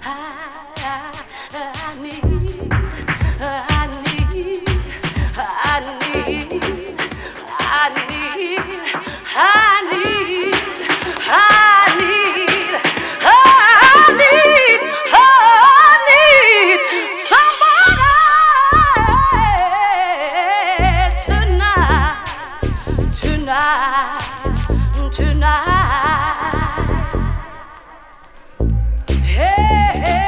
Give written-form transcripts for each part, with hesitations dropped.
I need, I need, I need, I need, I need, I need, I need somebody tonight. Hey, hey.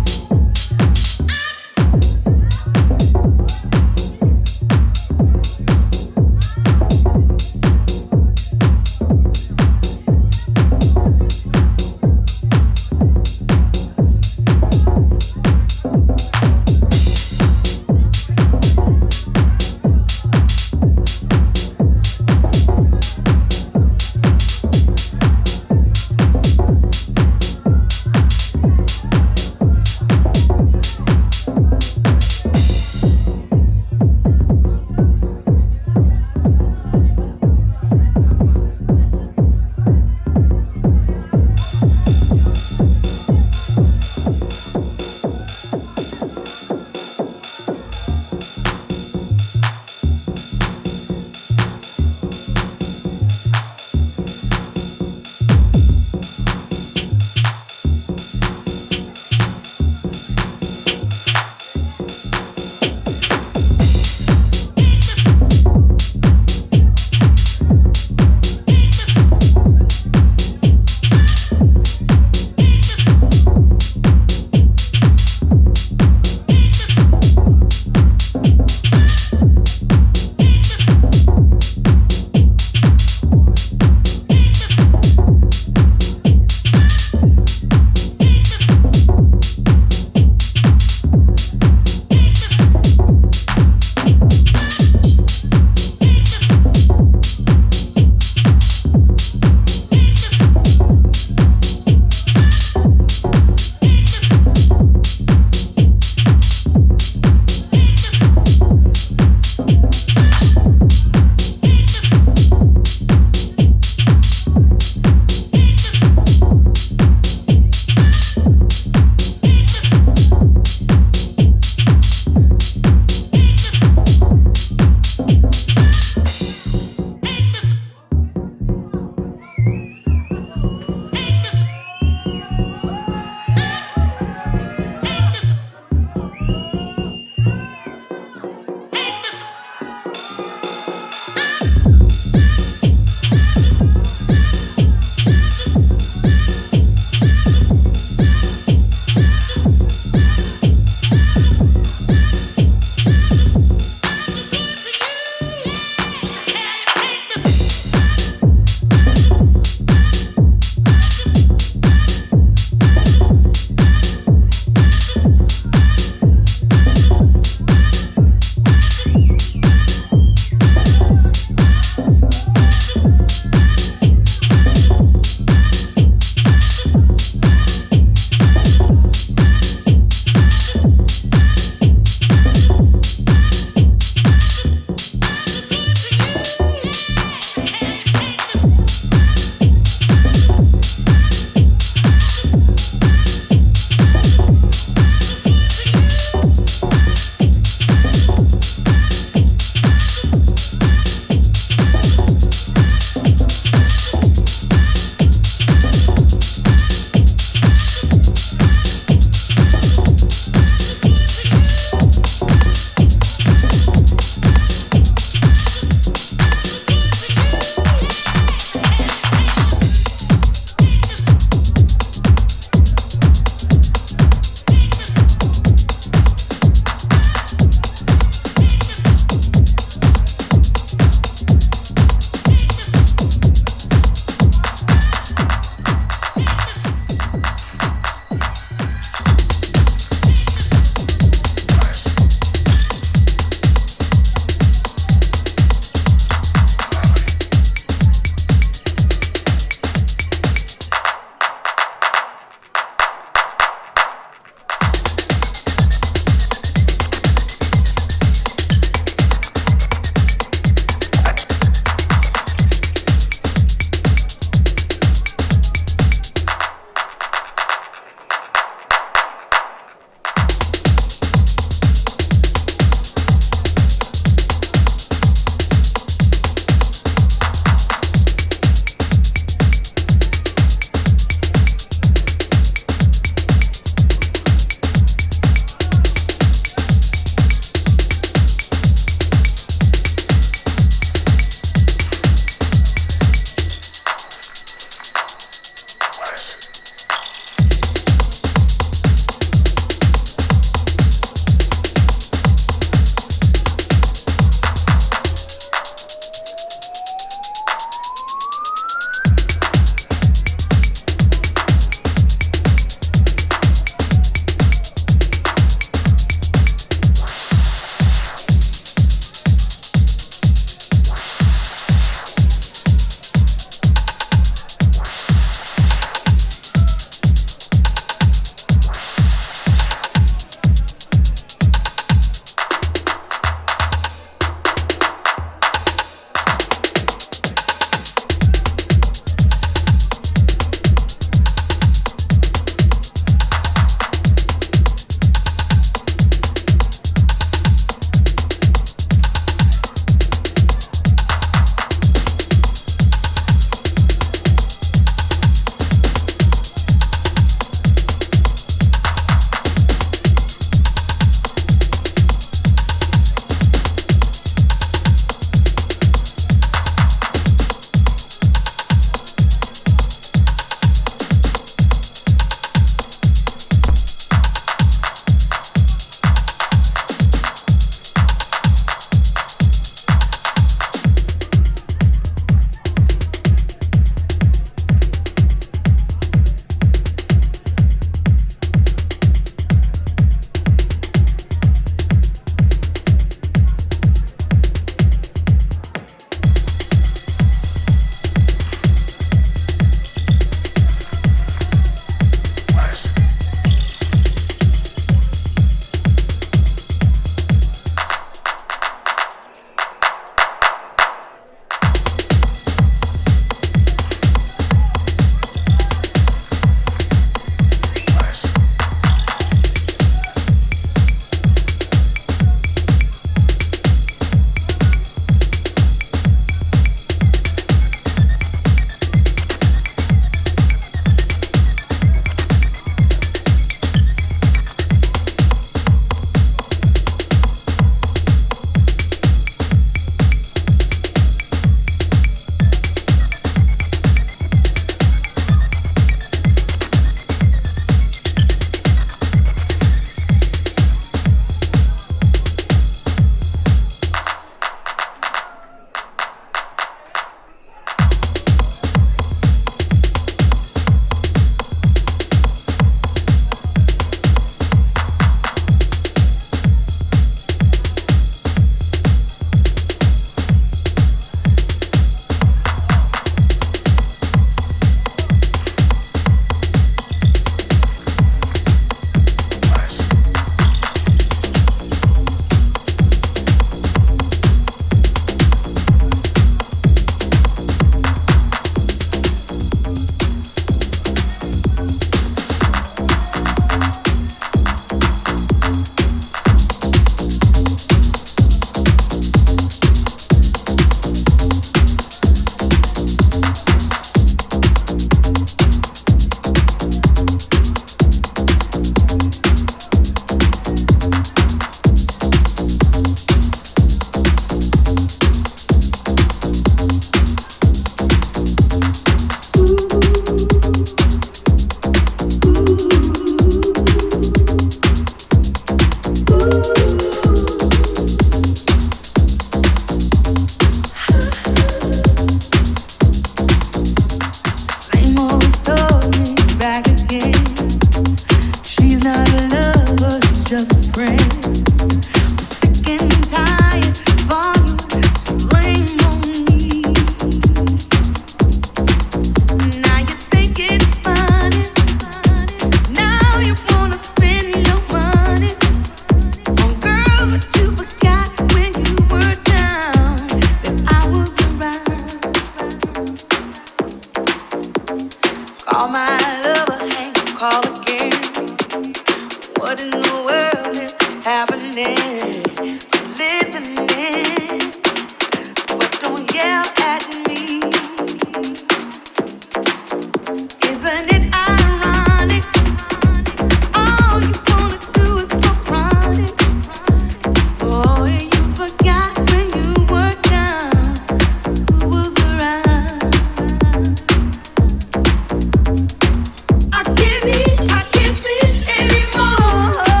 I can't sleep anymore.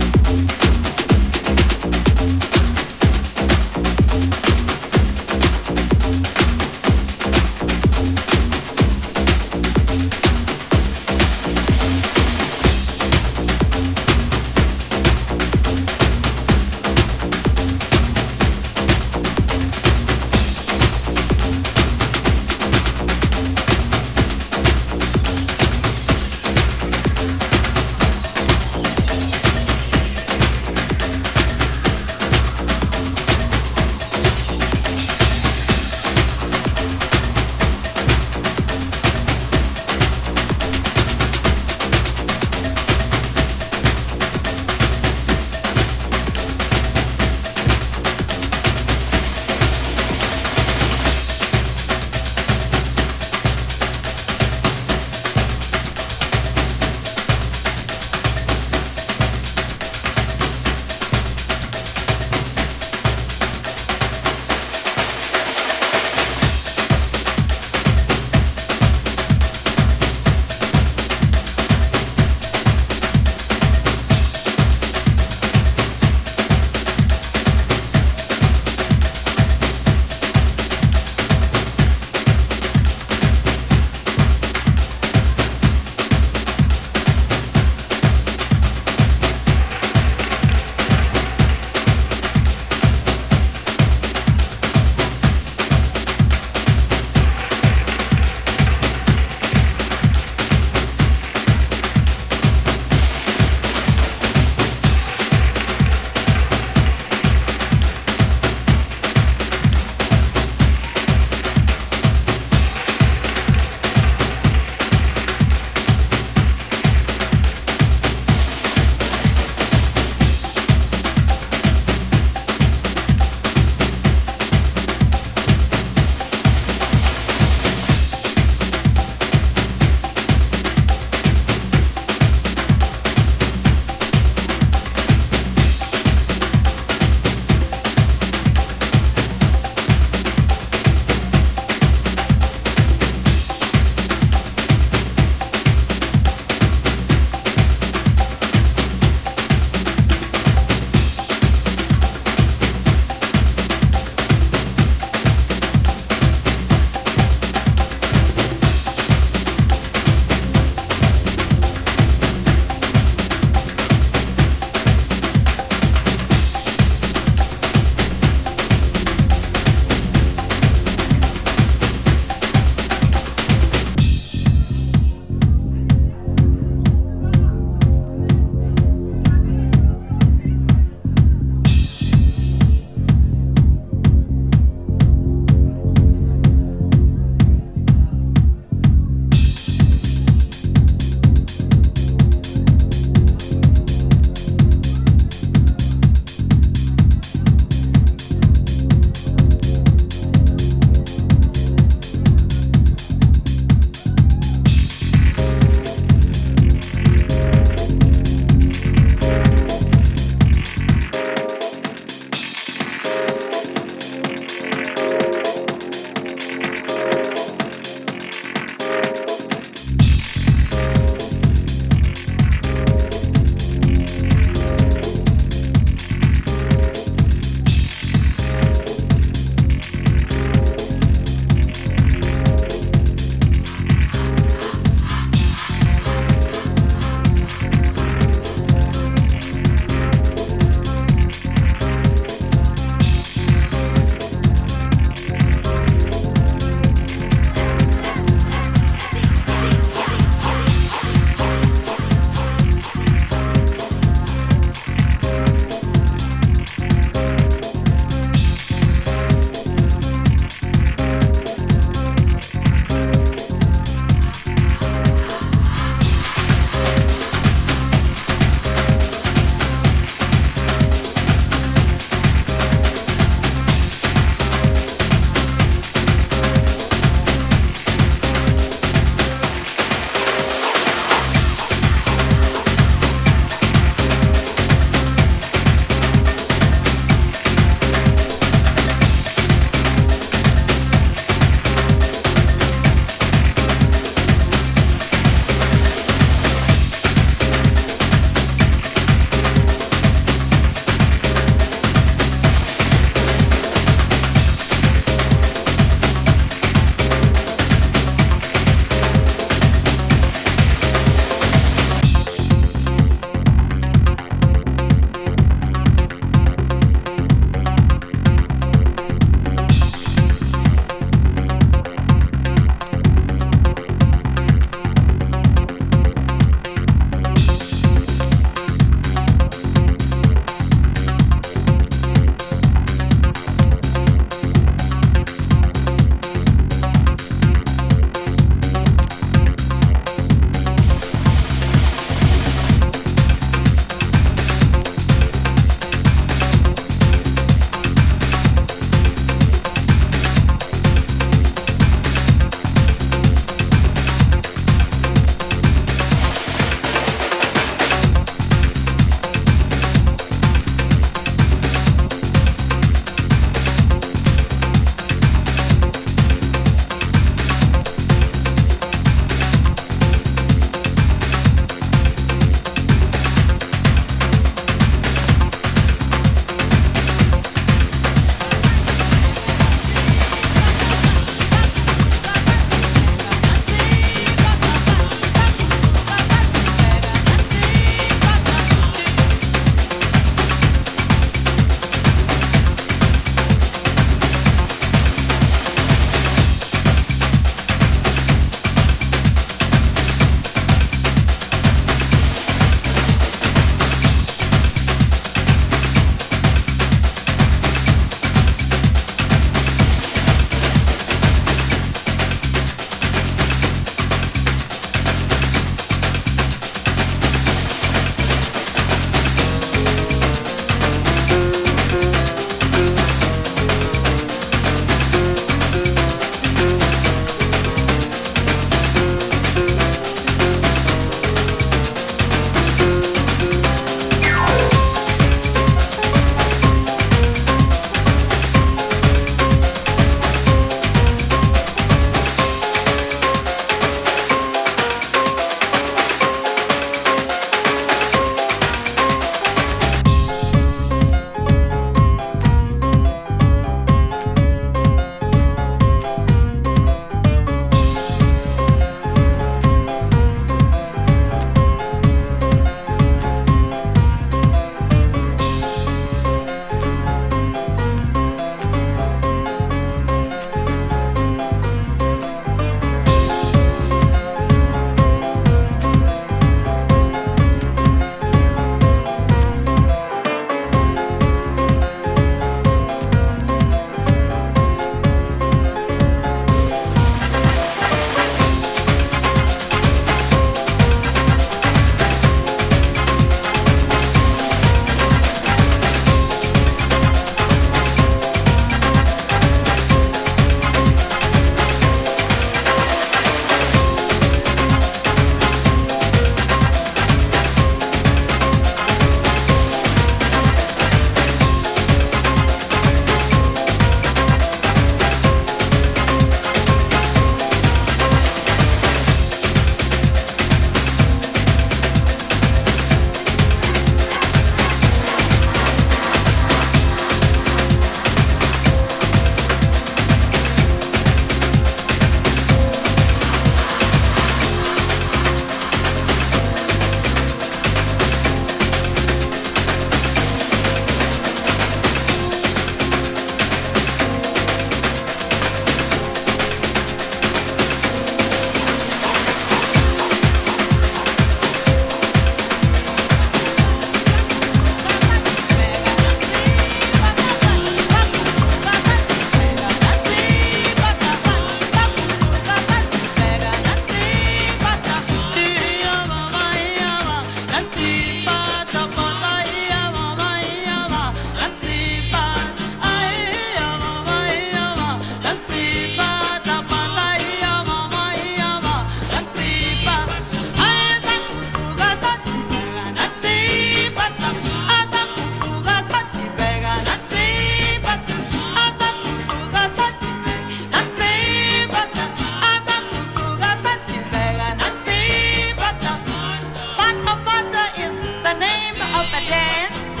a dance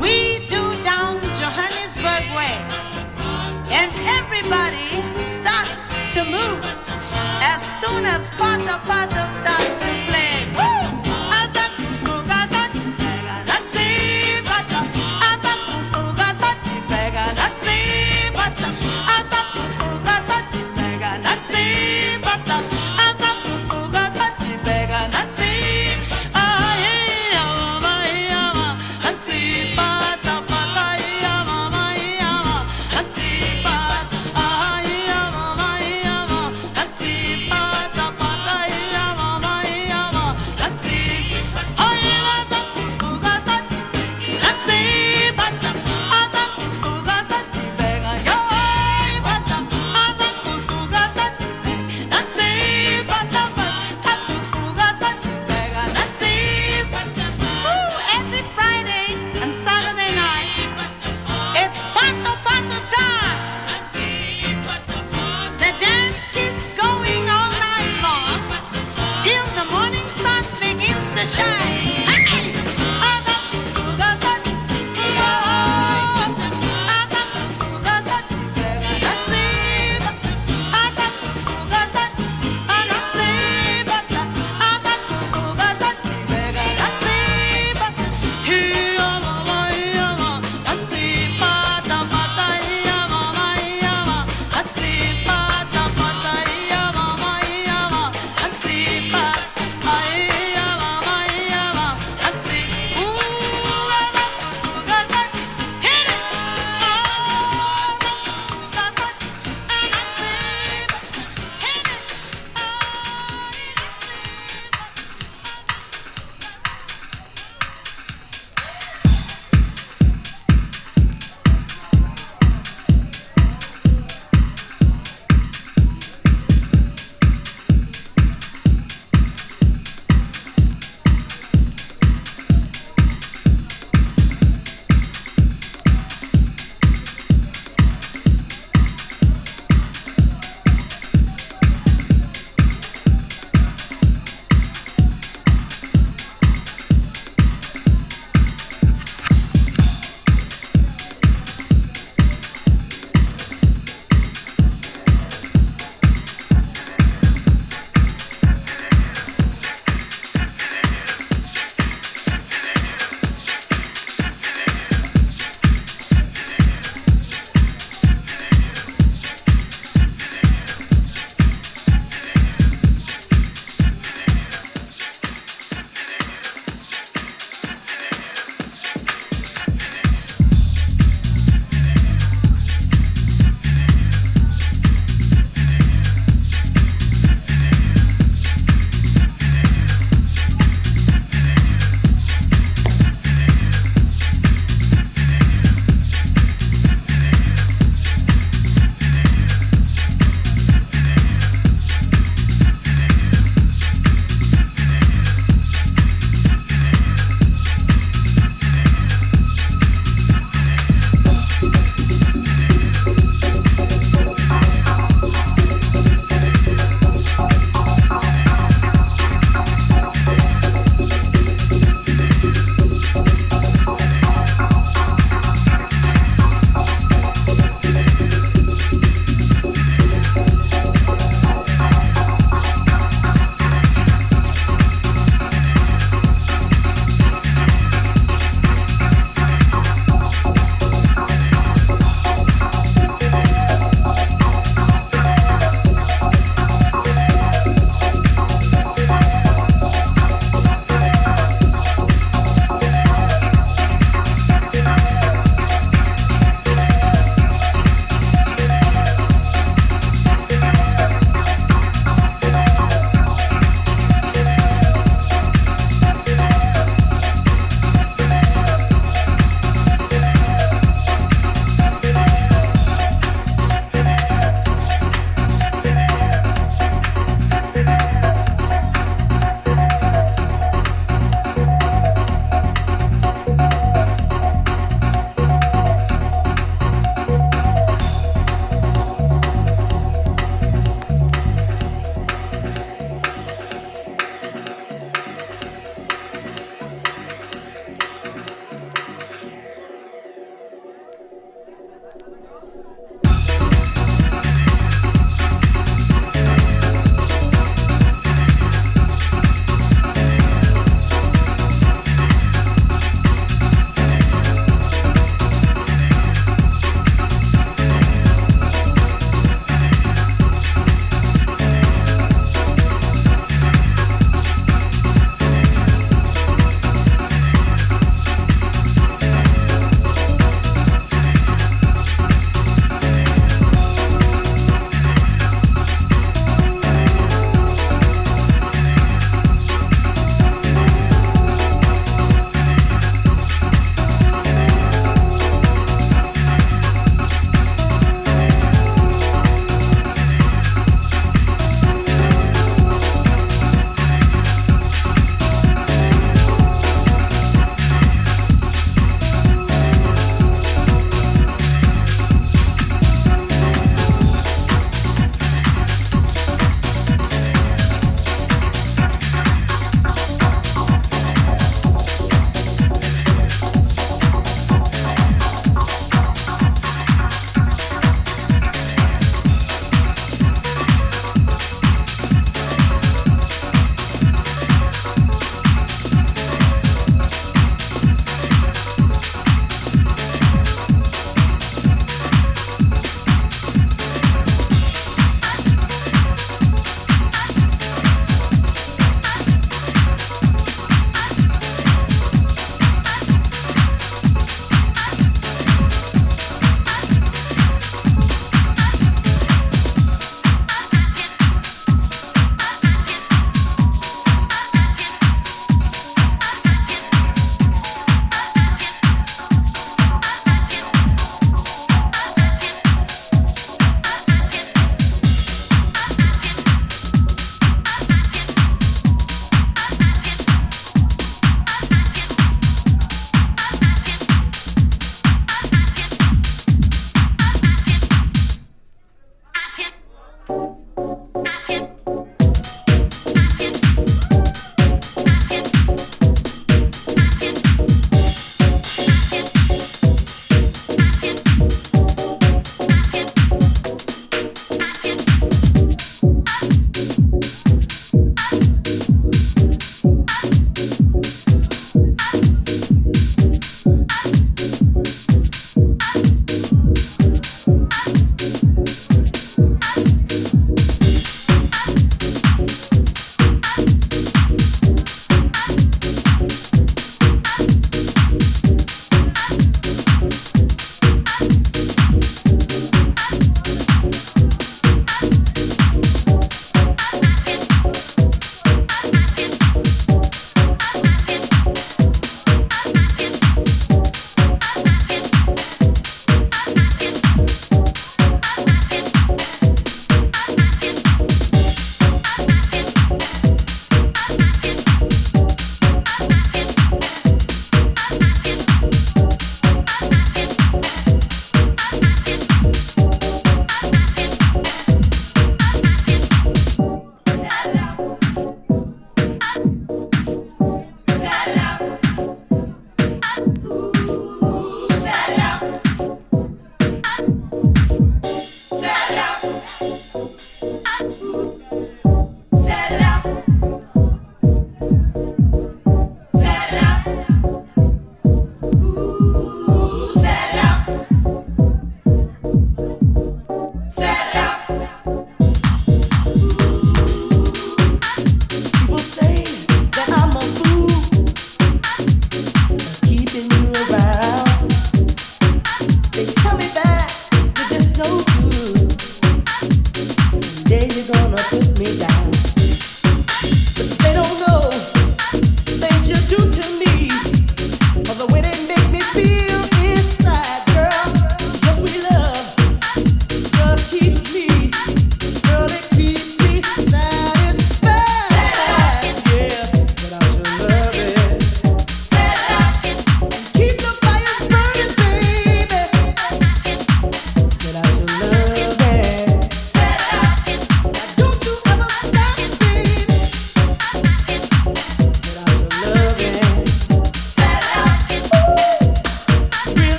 we do down Johannesburg way, and everybody starts to move as soon as Pata Pata starts to play. Woo!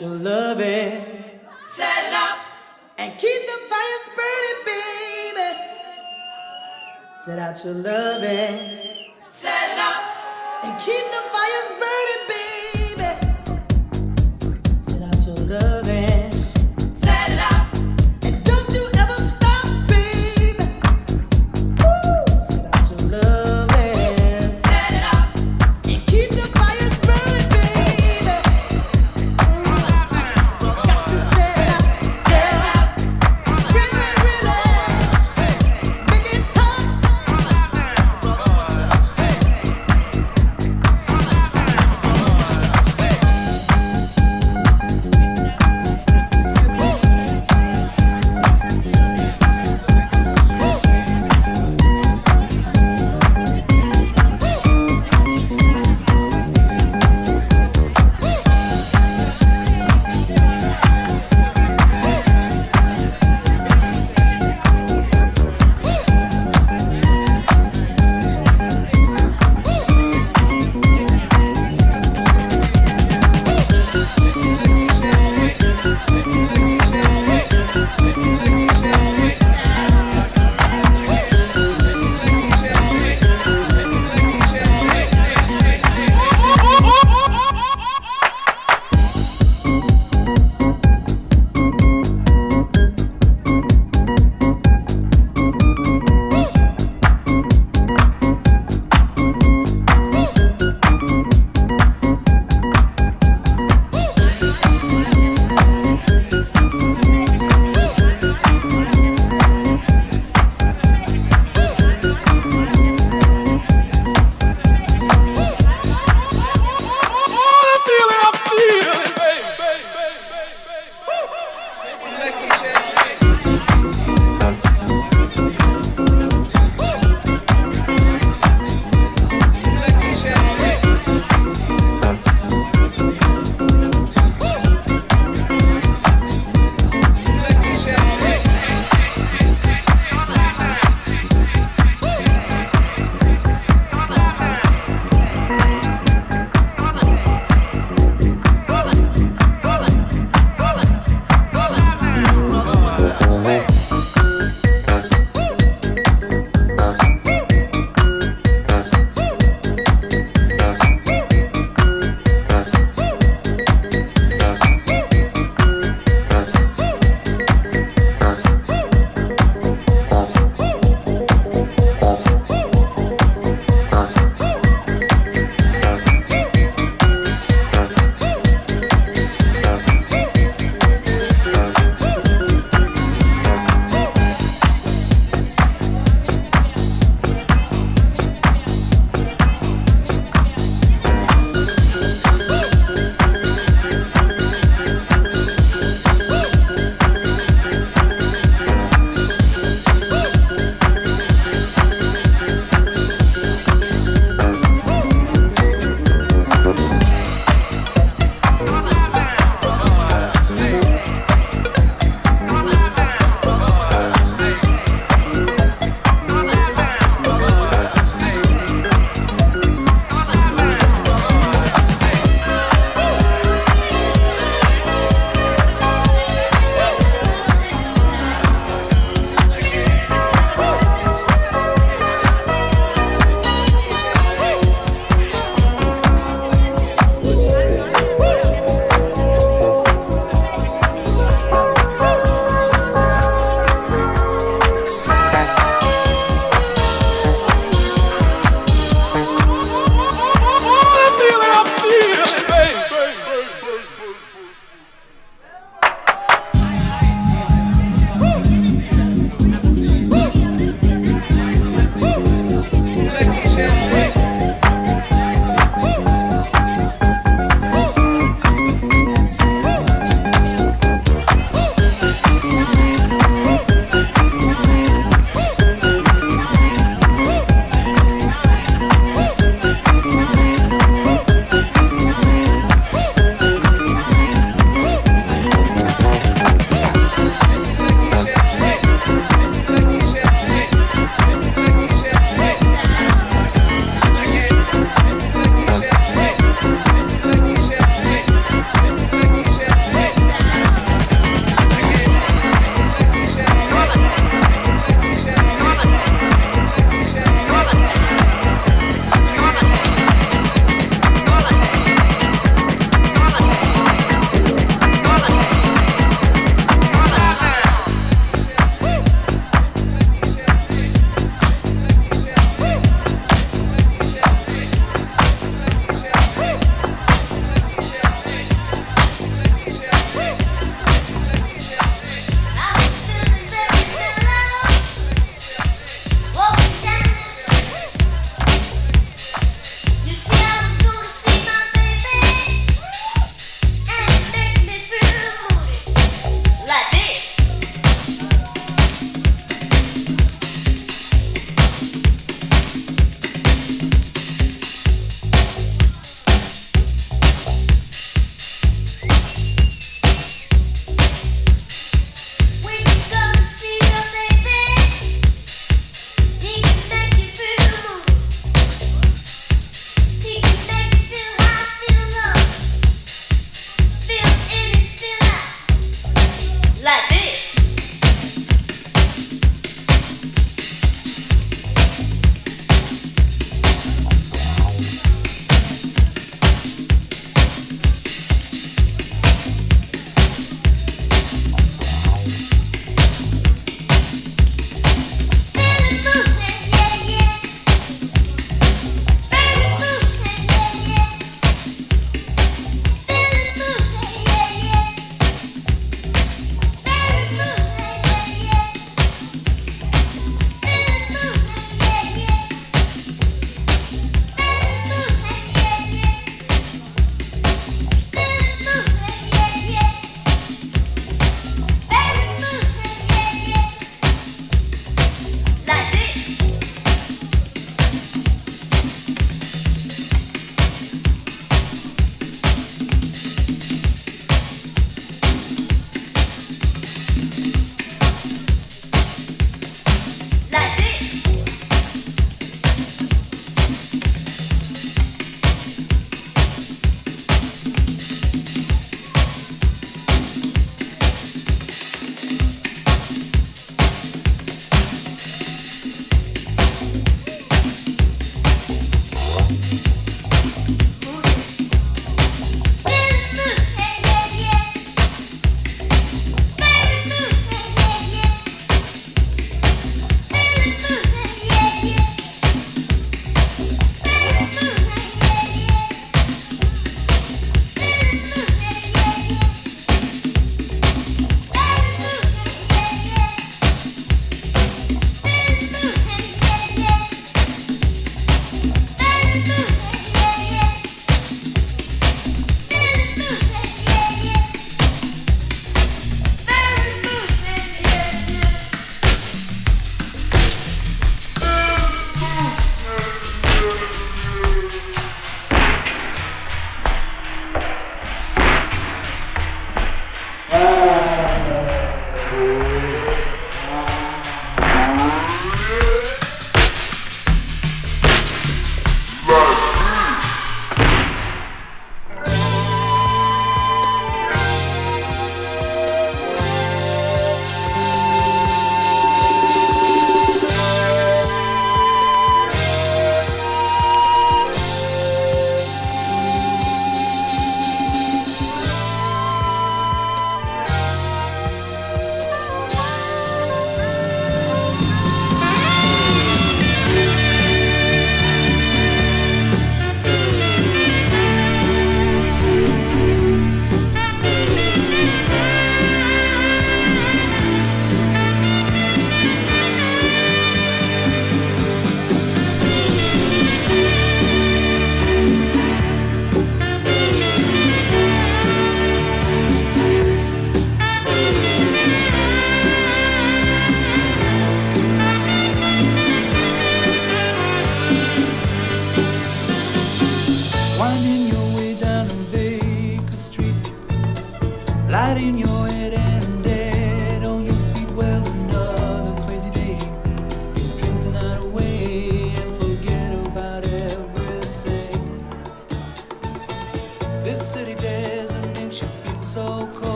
out your loving. Set it out. And keep the fires burning, baby. Set out your loving. Set it out. And keep the fires burning, baby. Set out your loving. Set it out. And don't you ever stop, baby. Woo! Set out your loving. Set it out. And keep the fires burning, baby. Got to set it out. Set it out. Really, really. Make it hot.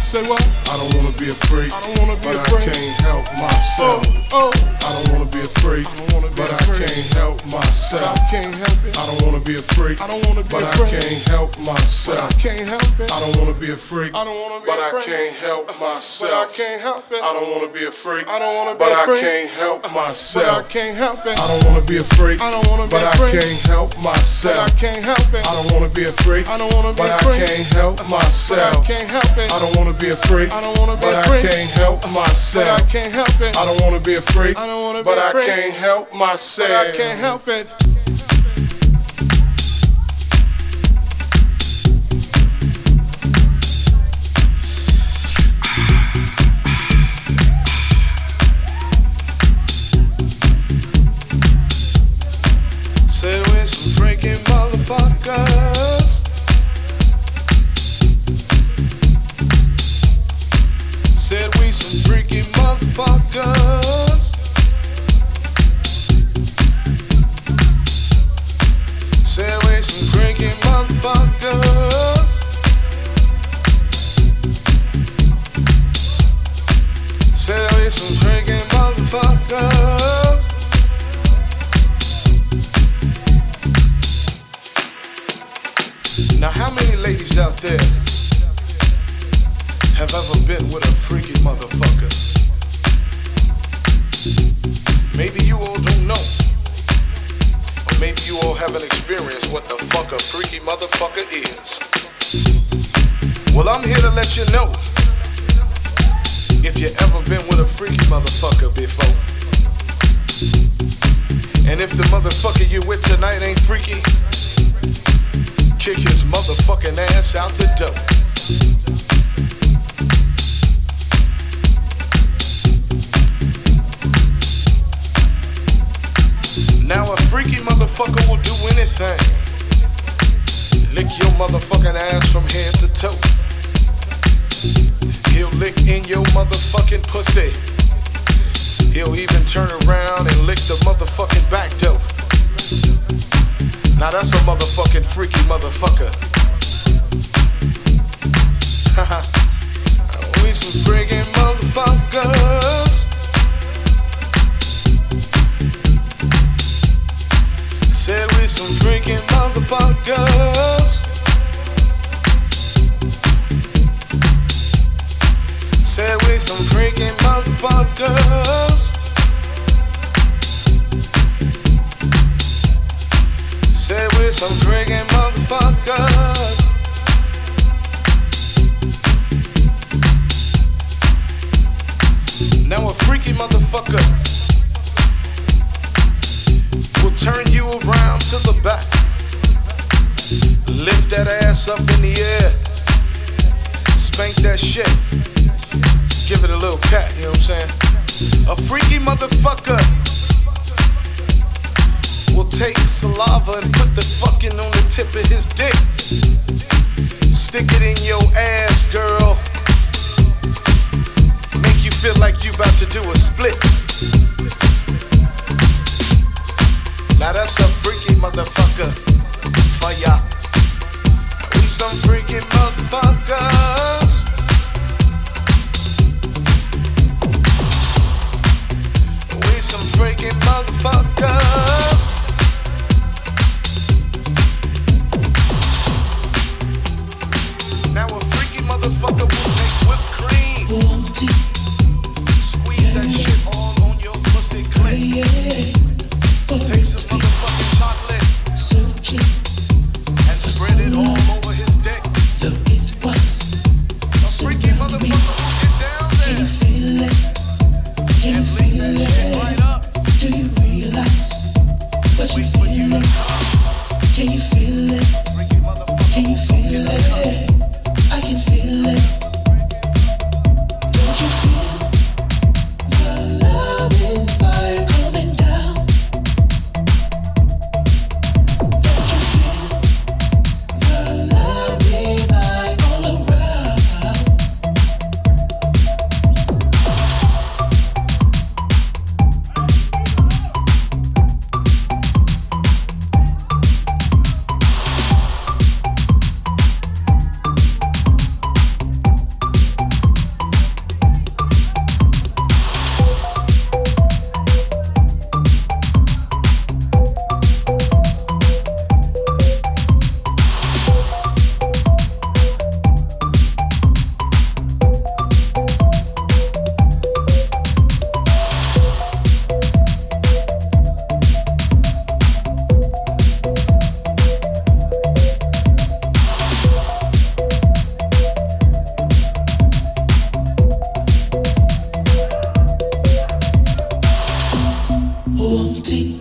Say what? I don't wanna be a freak, I don't wanna be but a freak. I can't help myself. Oh, I don't wanna be a freak, I don't wanna be but a I freak. can't help but myself. I can't help it. I don't wanna be a freak, I don't wanna be but a I freak. can't help But myself. I can't help it. I don't wanna be a freak, I don't wanna be but a I freak. can't help But I myself. can't help it. I don't wanna be a freak, I don't wanna be but a I freak. can't help But I myself. can't help it. I don't wanna be a freak, I don't wanna be but a I freak. can't help But myself. I can't help it. I don't wanna be a freak, I don't wanna be but a I freak. can't help But I myself. can't help it. I don't wanna be a freak, I don't wanna be but a I freak. can't help But myself. I can't help it. I don't wanna be a freak, I don't wanna be but a I freak. can't help myself. But I can't help it. Said we're some freaking motherfuckers. Said we some freaking motherfuckers. Said we some freaking motherfuckers. Said we some freaking motherfuckers. Now, how many ladies out there have ever been with a freaky motherfucker? Maybe you all don't know. Or maybe you all haven't experienced what the fuck a freaky motherfucker is. Well, I'm here to let you know. If you ever been with a freaky motherfucker before. And if the motherfucker you with tonight ain't freaky, kick his motherfucking ass out the door. Now a freaky motherfucker will do anything. Lick your motherfucking ass from head to toe. He'll lick in your motherfucking pussy. He'll even turn around and lick the motherfucking back door. Now that's a motherfucking freaky motherfucker. We some freaking motherfuckers. Said we some freaking motherfuckers. Said we some freaking motherfuckers. Said we're some freaking motherfuckers. Now a freaky motherfucker will turn you around to the back, lift that ass up in the air, spank that shit, give it a little pat, you know what I'm saying? A freaky motherfucker will take saliva and put the fucking on the tip of his dick. Stick it in your ass, girl. Make you feel like you about to do a split. Now that's a freaky motherfucker for ya. We some freaky motherfuckers. We some freaky motherfuckers. Now a freaky motherfucker will take whipped cream, squeeze that shit all on your pussy clit. Take some motherfucking chocolate and spread it all over his dick. wanting,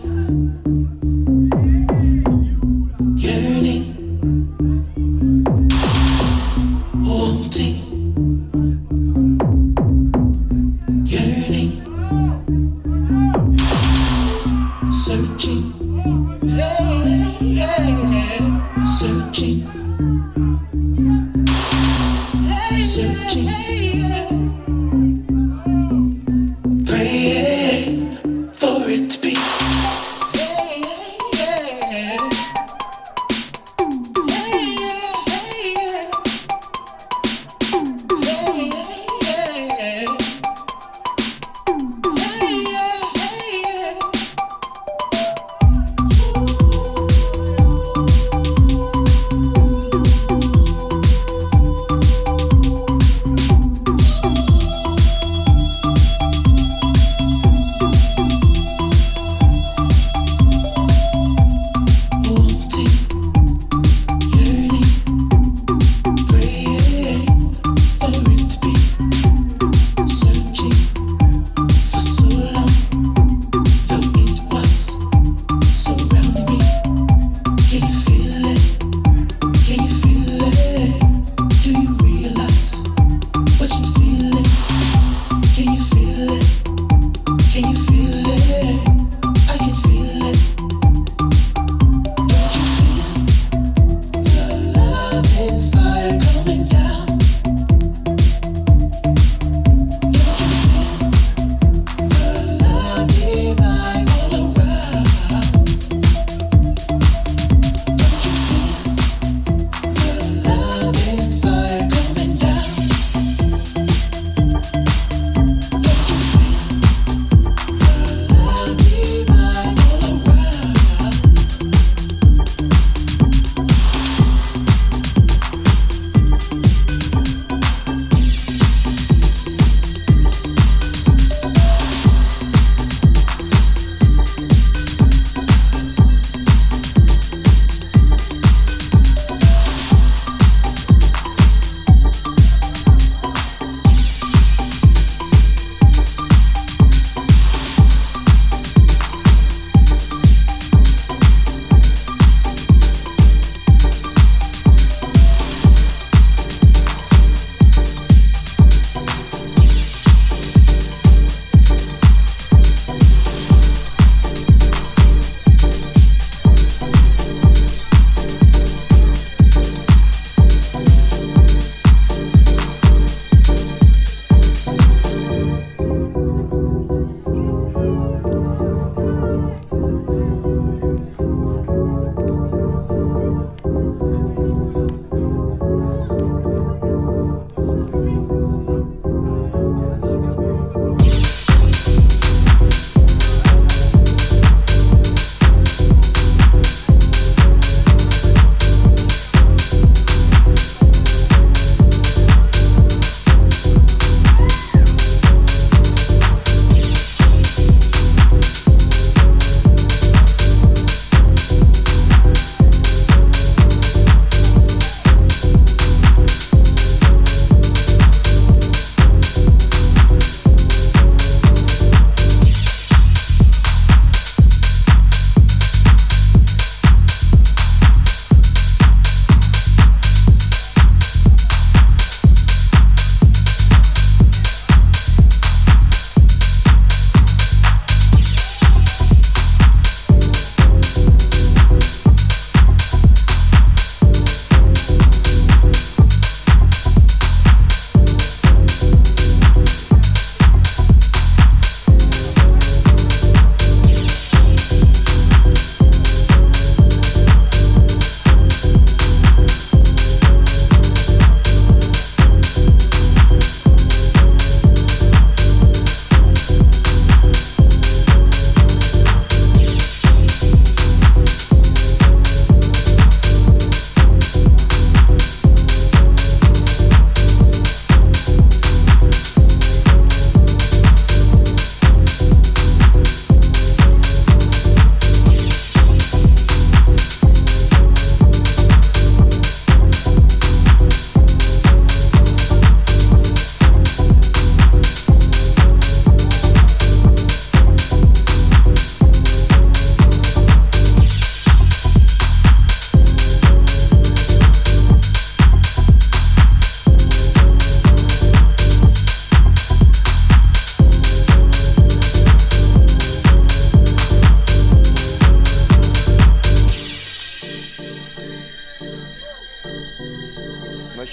yearning, wanting, yearning, searching, searching, searching, praying for it to be.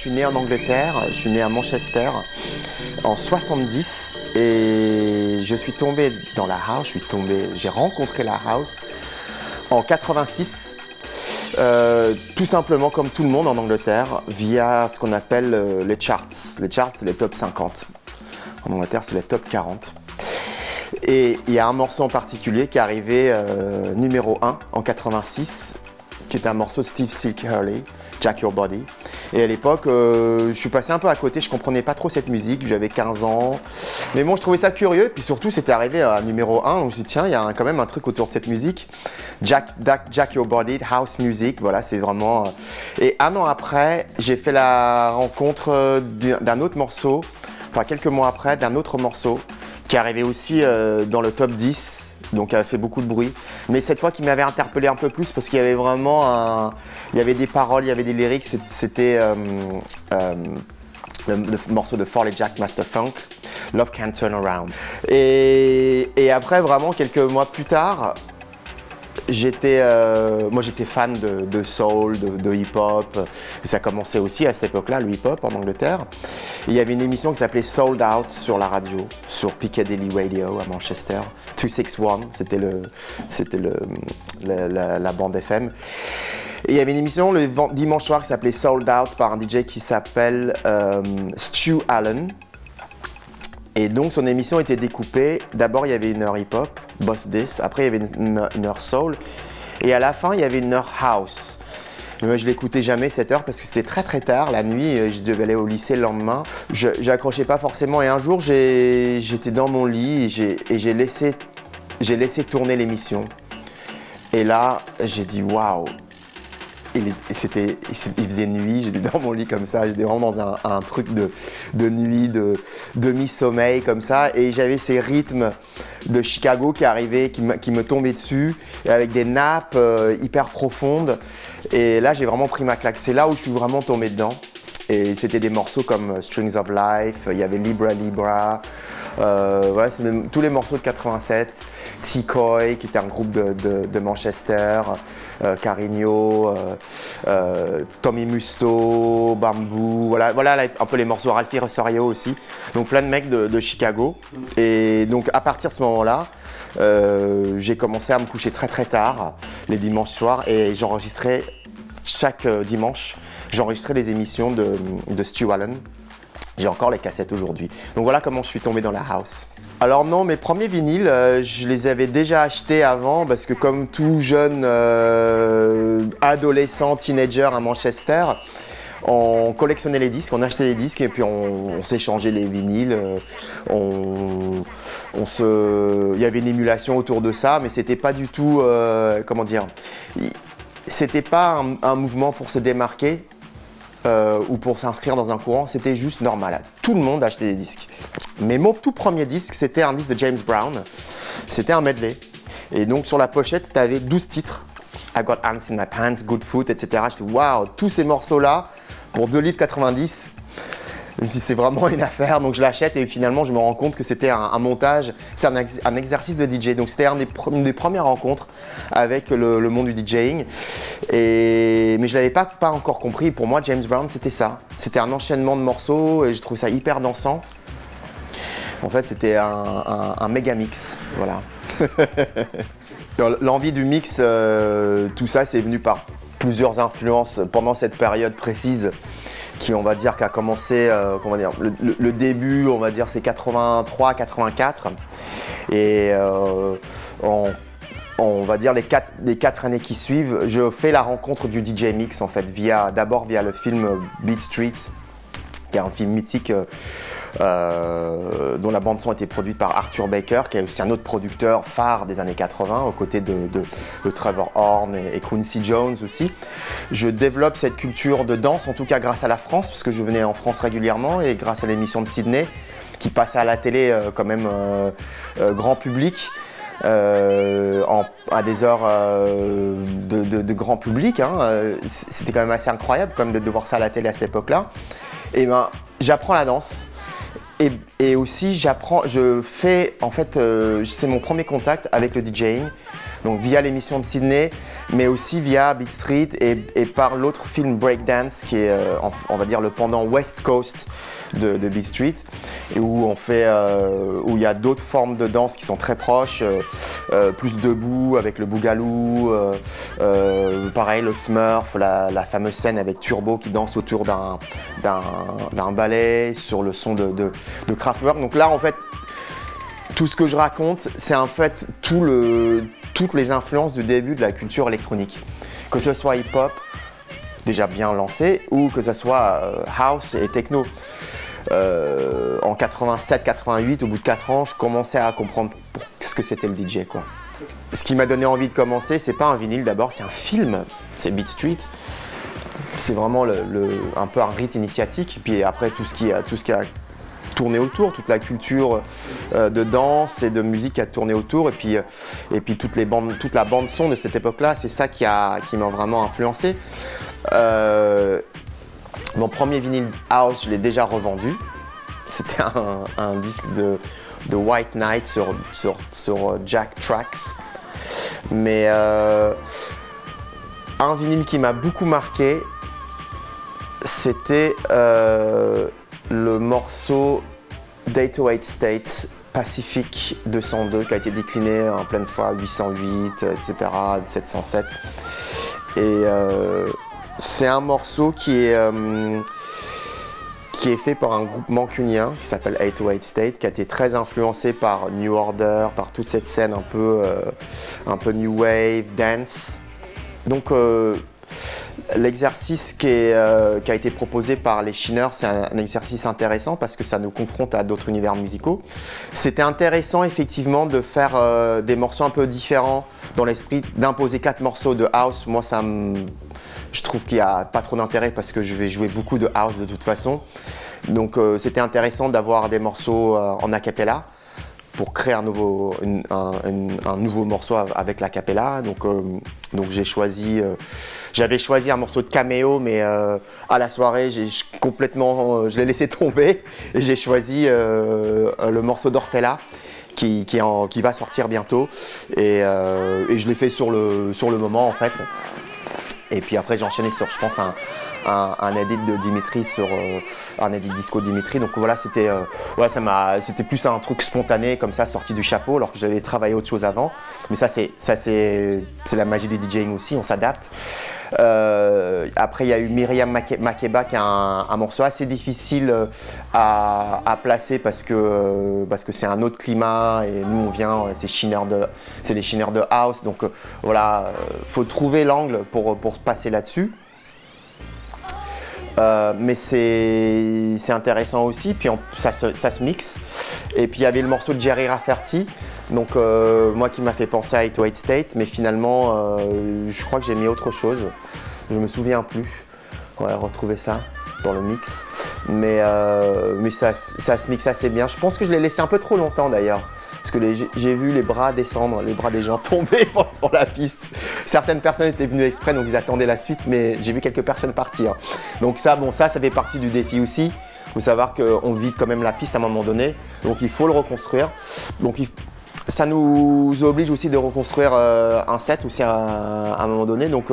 suis né en Angleterre, je suis né à Manchester en 70 et je suis tombé dans la house, j'ai rencontré la house en 86. Tout simplement comme tout le monde en Angleterre, via ce qu'on appelle les charts. Les charts, c'est les top 50. En Angleterre, c'est les top 40. Et il y a un morceau en particulier qui est arrivé numéro 1 en 86, qui est un morceau de Steve Silk Hurley, Jack Your Body. Et à l'époque, je suis passé un peu à côté, je comprenais pas trop cette musique, j'avais 15 ans. Mais bon, je trouvais ça curieux, puis surtout, c'était arrivé à numéro 1, où je me suis dit, tiens, il y a quand même un truc autour de cette musique. Jack Your Body, house music, voilà, c'est vraiment... Et un an après, j'ai fait la rencontre d'un autre morceau, enfin quelques mois après, d'un autre morceau, qui est arrivé aussi dans le top 10, donc qui avait fait beaucoup de bruit. Mais cette fois qui m'avait interpellé un peu plus parce qu'il y avait vraiment il y avait des paroles, il y avait des lyrics, c'était le morceau de Farley Jack Master Funk, Love Can't Turn Around. Et après, vraiment, quelques mois plus tard, moi j'étais fan de soul, de hip-hop. Ça commençait aussi à cette époque-là, le hip-hop en Angleterre. Et il y avait une émission qui s'appelait Sold Out sur la radio, sur Piccadilly Radio à Manchester. 261, c'était la bande FM. Et il y avait une émission le dimanche soir qui s'appelait Sold Out par un DJ qui s'appelle Stu Allen. Et donc son émission était découpée. D'abord il y avait une heure hip-hop, Boss This. Après il y avait une heure soul. Et à la fin il y avait une heure house. Mais moi je l'écoutais jamais cette heure parce que c'était très très tard la nuit. Je devais aller au lycée le lendemain. J'accrochais pas forcément. Et un jour j'étais dans mon lit et j'ai laissé tourner l'émission. Et là j'ai dit waouh. Il faisait nuit, j'étais dans mon lit comme ça, j'étais vraiment dans un truc de nuit, de demi-sommeil comme ça, et j'avais ces rythmes de Chicago qui arrivaient, qui me tombaient dessus, avec des nappes hyper profondes, et là j'ai vraiment pris ma claque, c'est là où je suis vraiment tombé dedans, et c'était des morceaux comme Strings of Life, il y avait Libra Libra, voilà, c'est tous les morceaux de 87, T-Coy qui était un groupe de Manchester, Carigno, Tommy Musto, Bamboo, voilà un peu les morceaux, Ralphie Rosario aussi, donc plein de mecs de Chicago. Et donc à partir de ce moment-là, j'ai commencé à me coucher très très tard les dimanches soirs et j'enregistrais chaque dimanche, j'enregistrais les émissions de Stu Allen. J'ai encore les cassettes aujourd'hui. Donc voilà comment je suis tombé dans la house. Alors non, mes premiers vinyles, je les avais déjà achetés avant parce que comme tout jeune adolescent, teenager à Manchester, on collectionnait les disques, on achetait les disques et puis on s'échangeait les vinyles. Il y avait une émulation autour de ça, mais c'était pas du tout, c'était pas un mouvement pour se démarquer. Ou pour s'inscrire dans un courant, c'était juste normal. Tout le monde achetait des disques. Mais mon tout premier disque, c'était un disque de James Brown. C'était un medley. Et donc sur la pochette, tu avais 12 titres. I Got Ants in My Pants, Good Foot, etc. Je me suis dit, waouh, tous ces morceaux-là, pour 2,90 livres, même si c'est vraiment une affaire, donc je l'achète et finalement je me rends compte que c'était un montage, c'est un exercice de DJ. Donc c'était une des premières rencontres avec le monde du DJing. Mais je l'avais pas encore compris. Pour moi, James Brown, c'était ça. C'était un enchaînement de morceaux et je trouve ça hyper dansant. En fait, c'était un méga mix, voilà. L'envie du mix, tout ça, c'est venu par plusieurs influences pendant cette période précise qui, on va dire, qui a commencé, le début, on va dire, c'est 83, 84. Et on va dire les quatre années qui suivent, je fais la rencontre du DJ Mix, en fait, d'abord via le film Beat Street, qui est un film mythique dont la bande-son a été produite par Arthur Baker, qui est aussi un autre producteur phare des années 80, aux côtés de Trevor Horn et Quincy Jones aussi. Je développe cette culture de danse, en tout cas grâce à la France, parce que je venais en France régulièrement, et grâce à l'émission de Sydney, qui passait à la télé quand même grand public. À des heures de grand public, hein. C'était quand même assez incroyable quand même de voir ça à la télé à cette époque-là. Et ben, j'apprends la danse et aussi c'est mon premier contact avec le DJing. Donc via l'émission de Sydney, mais aussi via Beat Street et par l'autre film Breakdance, qui est, on va dire, le pendant West Coast de Beat Street, et où où il y a d'autres formes de danse qui sont très proches, plus debout avec le boogaloo, pareil le Smurf, la fameuse scène avec Turbo qui danse autour d'un ballet sur le son de Kraftwerk. Donc là, en fait, tout ce que je raconte, c'est en fait toutes les influences du début de la culture électronique. Que ce soit hip-hop, déjà bien lancé, ou que ce soit house et techno. En 87-88, au bout de 4 ans, je commençais à comprendre ce que c'était le DJ, quoi. Ce qui m'a donné envie de commencer, c'est pas un vinyle d'abord, c'est un film, c'est Beat Street. C'est vraiment un peu un rite initiatique. Puis après, tout ce qui a tourné autour, toute la culture de danse et de musique qui a tourné autour, et puis toute la bande son de cette époque-là, c'est ça qui m'a vraiment influencé. Mon premier vinyle house, je l'ai déjà revendu. C'était un disque de White Knight sur Jack Tracks. Mais un vinyle qui m'a beaucoup marqué, c'était le morceau d'808 State Pacific 202 qui a été décliné en pleine fois 808, etc., 707. Et c'est un morceau qui est fait par un groupe mancunien qui s'appelle 808 State, qui a été très influencé par New Order, par toute cette scène un peu new wave, dance. Donc l'exercice qui a été proposé par les Shiners, c'est un exercice intéressant parce que ça nous confronte à d'autres univers musicaux. C'était intéressant effectivement de faire des morceaux un peu différents dans l'esprit d'imposer 4 morceaux de house. Moi, je trouve qu'il n'y a pas trop d'intérêt parce que je vais jouer beaucoup de house de toute façon. Donc c'était intéressant d'avoir des morceaux en a cappella pour créer un nouveau morceau avec la cappella. Donc j'avais choisi un morceau de Cameo, mais à la soirée, je l'ai laissé tomber et j'ai choisi le morceau d'Ortella qui va sortir bientôt. Et je l'ai fait sur le moment en fait. Et puis après j'ai enchaîné sur, je pense, un edit de Dimitri sur un edit disco Dimitri. Donc voilà, c'était plus un truc spontané comme ça, sorti du chapeau, alors que j'avais travaillé autre chose avant. Mais ça c'est la magie du DJing aussi, on s'adapte. Après il y a eu Myriam Makeba qui a un morceau assez difficile à placer parce que c'est un autre climat et nous on vient, c'est les Shiners de house. Donc voilà, faut trouver l'angle pour passer là-dessus. Mais c'est intéressant aussi, puis ça se mixe. Et puis il y avait le morceau de Jerry Rafferty, donc moi qui m'a fait penser à 808 State, mais finalement je crois que j'ai mis autre chose, je me souviens plus. On va retrouver ça dans le mix, mais ça se mixe assez bien. Je pense que je l'ai laissé un peu trop longtemps d'ailleurs, parce que j'ai vu les bras descendre, les bras des gens tomber sur la piste. Certaines personnes étaient venues exprès, donc ils attendaient la suite, mais j'ai vu quelques personnes partir. Donc ça fait partie du défi aussi. Il faut savoir qu'on vide quand même la piste à un moment donné, donc il faut le reconstruire. Donc ça nous oblige aussi de reconstruire un set aussi à un moment donné. Donc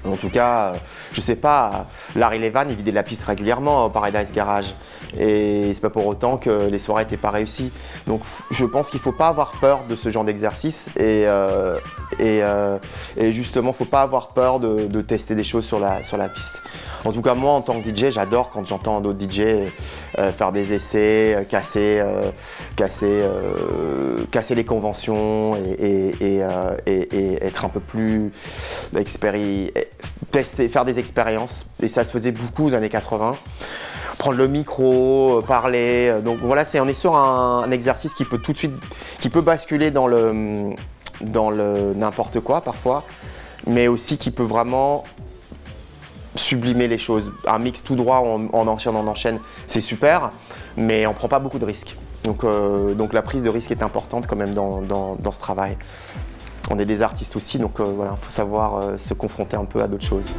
en tout cas, je sais pas, Larry Levan, il vidait la piste régulièrement au Paradise Garage. Et c'est pas pour autant que les soirées n'étaient pas réussies. Donc je pense qu'il faut pas avoir peur de ce genre d'exercice et justement, faut pas avoir peur de tester des choses sur la piste. En tout cas, moi, en tant que DJ, j'adore quand j'entends d'autres DJ faire des essais, casser les conventions et être un peu plus faire des expériences. Et ça se faisait beaucoup aux années 80. Prendre le micro, parler. Donc voilà, on est sur un exercice qui peut tout de suite, qui peut basculer dans le n'importe quoi parfois, mais aussi qui peut vraiment sublimer les choses. Un mix tout droit, on enchaîne, c'est super, mais on prend pas beaucoup de risques. Donc la prise de risque est importante quand même dans ce travail. On est des artistes aussi, donc voilà, il faut savoir se confronter un peu à d'autres choses.